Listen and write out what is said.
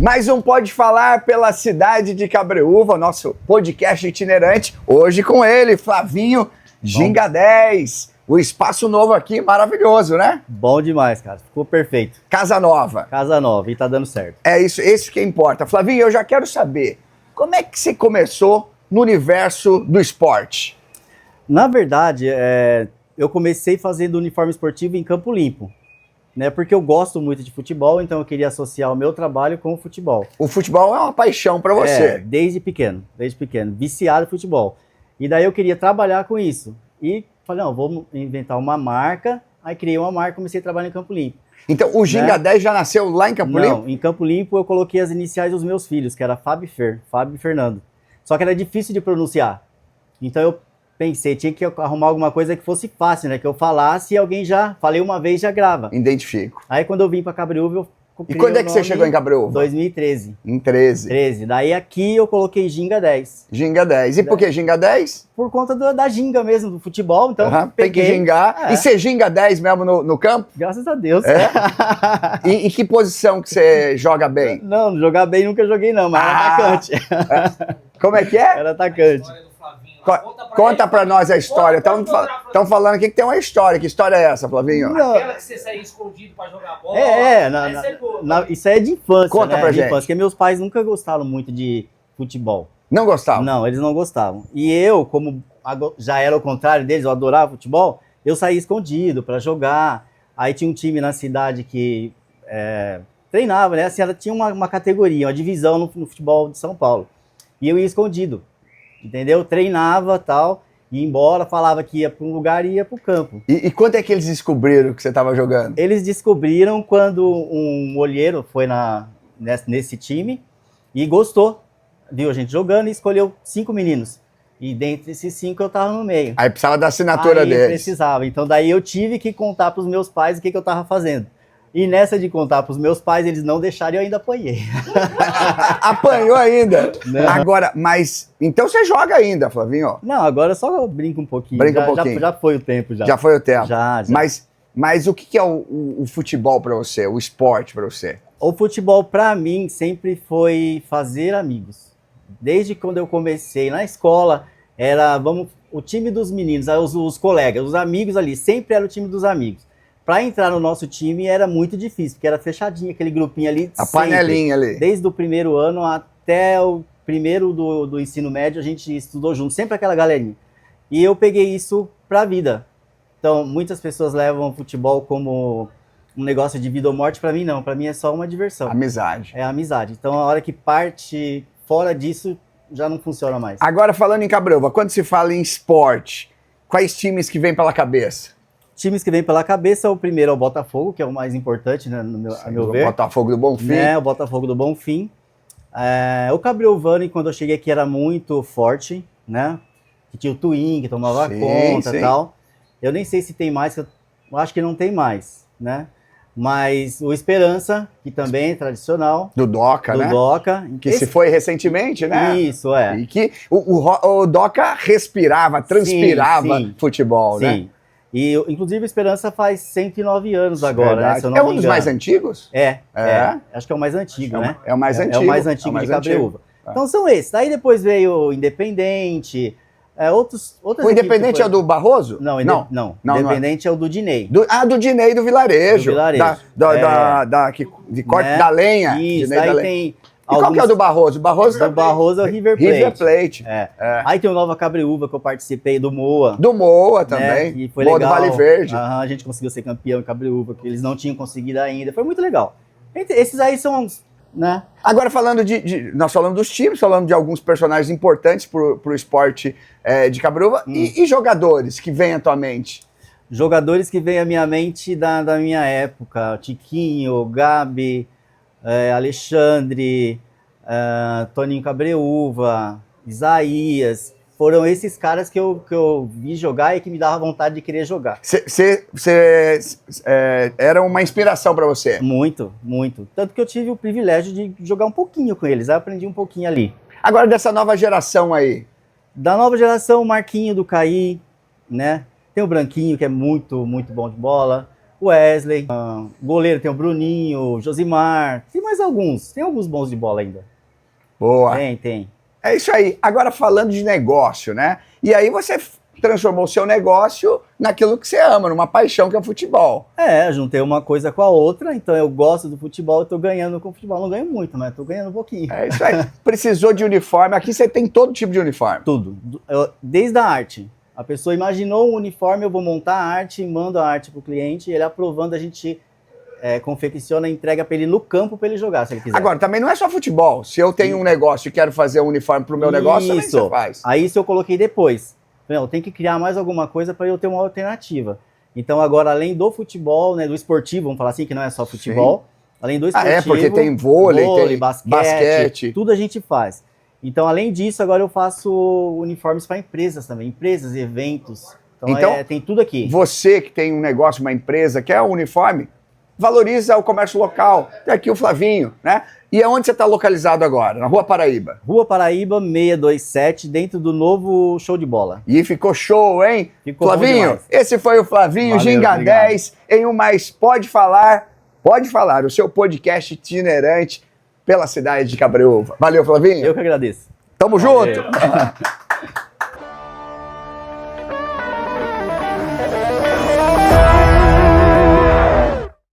Mais um Pode Falar pela cidade de Cabreúva, nosso podcast itinerante. Hoje com ele, Flavinho Ginga 10. O espaço novo aqui, maravilhoso, né? Bom demais, cara. Ficou perfeito. Casa nova. Casa nova e tá dando certo. É isso que importa. Flavinho, eu já quero saber, como é que você começou no universo do esporte? Na verdade, eu comecei fazendo uniforme esportivo em Campo Limpo, né? Porque eu gosto muito de futebol, então eu queria associar o meu trabalho com o futebol. O futebol é uma paixão para você. Desde pequeno, viciado em futebol. E daí eu queria trabalhar com isso. E falei, não, vou inventar uma marca. Aí criei uma marca e comecei a trabalhar em Campo Limpo. Então o Ginga 10 já nasceu lá em Campo Limpo? Não, em Campo Limpo eu coloquei as iniciais dos meus filhos, que era Fábio e Fernando. Só que era difícil de pronunciar. Então eu pensei, tinha que arrumar alguma coisa que fosse fácil, né? Que eu falasse e alguém já, falei uma vez, já grava. Identifico. Aí quando eu vim para Cabreúva, eu E quando é que você chegou em Cabreúva? 2013. Em 13. Daí aqui eu coloquei Ginga 10. Ginga 10. E por que Ginga 10? Por conta da ginga mesmo, do futebol. Então Tem que gingar. E você ginga 10 mesmo no campo? Graças a Deus. É? E em que posição que você joga bem? Não, jogar bem nunca joguei não, mas era atacante. Como é que é? Era atacante. Conta pra nós a história. Estão falando aqui que tem uma história. Que história é essa, Flavinho? Aquela que você saía escondido pra jogar bola. Isso aí é de infância. Conta pra gente. Porque meus pais nunca gostaram muito de futebol. Não gostavam? Não, eles não gostavam. E eu, como já era o contrário deles, eu adorava futebol, eu saía escondido pra jogar. Aí tinha um time na cidade que treinava, né? Assim, ela tinha uma categoria, uma divisão no futebol de São Paulo. E eu ia escondido. Entendeu? Treinava tal, ia embora, falava que ia para um lugar e ia para o campo. E quando é que eles descobriram que você estava jogando? Eles descobriram quando um olheiro foi nesse time e gostou, viu a gente jogando e escolheu 5 meninos. E dentre esses 5 eu estava no meio. Aí precisava da assinatura deles. Precisava. Então daí eu tive que contar para os meus pais o que eu estava fazendo. E nessa de contar para os meus pais, eles não deixaram e eu ainda apanhei. Apanhou ainda? Não. Agora, mas... Então você joga ainda, Flavinho? Não, agora eu só brinco um pouquinho. Brinca um pouquinho. Já foi o tempo, já. Já foi o tempo? Já. Mas o que é o futebol para você, o esporte para você? O futebol, para mim, sempre foi fazer amigos. Desde quando eu comecei na escola, era o time dos meninos, os colegas, os amigos ali, sempre era o time dos amigos. Para entrar no nosso time era muito difícil, porque era fechadinho, aquele grupinho ali. A panelinha ali. Desde o primeiro ano até o primeiro do ensino médio, a gente estudou junto, sempre aquela galerinha. E eu peguei isso para a vida. Então, muitas pessoas levam o futebol como um negócio de vida ou morte, para mim não, para mim é só uma diversão. Amizade. É amizade. Então, a hora que parte fora disso, já não funciona mais. Agora, falando em Cabreúva, quando se fala em esporte, quais times que vêm pela cabeça? Times que vêm pela cabeça, o primeiro é o Botafogo, que é o mais importante, né, a meu ver. O Botafogo do Bonfim. O Botafogo do Bonfim. O Cabreúvano, quando eu cheguei aqui, era muito forte, né? Que tinha o Twin, que tomava conta e tal. Eu nem sei se tem mais, eu acho que não tem mais, né? Mas o Esperança, que também é tradicional. Do Doca, né? Do Doca. Que se foi recentemente, né? Isso, E que o Doca respirava, transpirava futebol, sim. né? E, inclusive, o Esperança faz 109 anos agora, né, se eu não É me um dos engano. mais antigos? Acho que é o mais antigo, né? É o mais antigo. É o mais antigo de Cabreúva. Então são esses. Daí depois veio o Independente, outras O Independente é o do Barroso? Não. Independente é o do Dinei. Do Dinei do Vilarejo. Do Vilarejo. De corte da lenha. Isso, Dinei aí da lenha. tem... E qual que é o do Barroso? O Barroso é o River Plate. River Plate. Aí tem o Nova Cabreúva, que eu participei, do Moa. Do Moa também. Que foi Moa legal. do Vale Verde. A gente conseguiu ser campeão em Cabreúva, que eles não tinham conseguido ainda. Foi muito legal. Esses aí são, né? Agora falando nós falamos dos times, falamos de alguns personagens importantes pro esporte de Cabreúva. E jogadores que vêm atualmente? Jogadores que vêm à minha mente da minha época. Tiquinho, Gabi... Alexandre, Toninho Cabreúva, Isaías, foram esses caras que eu vi jogar e que me dava vontade de querer jogar. Você era uma inspiração para você? Muito, muito. Tanto que eu tive o privilégio de jogar um pouquinho com eles, aí eu aprendi um pouquinho ali. Agora dessa nova geração aí? Da nova geração, o Marquinho do Caí, né? Tem o Branquinho, que é muito, muito bom de bola. Wesley, goleiro tem o Bruninho, Josimar, tem mais alguns. Tem alguns bons de bola ainda. Boa. Tem. É isso aí. Agora falando de negócio, né? E aí você transformou o seu negócio naquilo que você ama, numa paixão que é o futebol. Juntei uma coisa com a outra, então eu gosto do futebol, eu tô ganhando com o futebol. Não ganho muito, mas tô ganhando um pouquinho. É isso aí. Precisou de uniforme. Aqui você tem todo tipo de uniforme. Tudo. Desde a arte. A pessoa imaginou um uniforme, eu vou montar a arte, mando a arte pro cliente, ele aprovando, a gente confecciona e entrega para ele no campo para ele jogar, se ele quiser. Agora, também não é só futebol. Se eu tenho um negócio e quero fazer um uniforme pro meu negócio, também você faz. Aí isso eu coloquei depois. Não, tem que criar mais alguma coisa para eu ter uma alternativa. Então agora, além do futebol, né, do esportivo, vamos falar assim, que não é só futebol, sim. Além do esportivo... porque tem vôlei tem basquete, tudo a gente faz. Então, além disso, agora eu faço uniformes para empresas também, empresas, eventos. Então tem tudo aqui. Você que tem um negócio, uma empresa, quer um uniforme, valoriza o comércio local. Tem aqui o Flavinho, né? E aonde você está localizado agora? Na Rua Paraíba? Rua Paraíba 627, dentro do novo Show de Bola. E ficou show, hein? Ficou Flavinho, esse foi o Flavinho, valeu, Ginga obrigado. 10, em um Mais Pode Falar, o seu podcast itinerante pela cidade de Cabreúva. Valeu, Flavinho. Eu que agradeço. Tamo junto.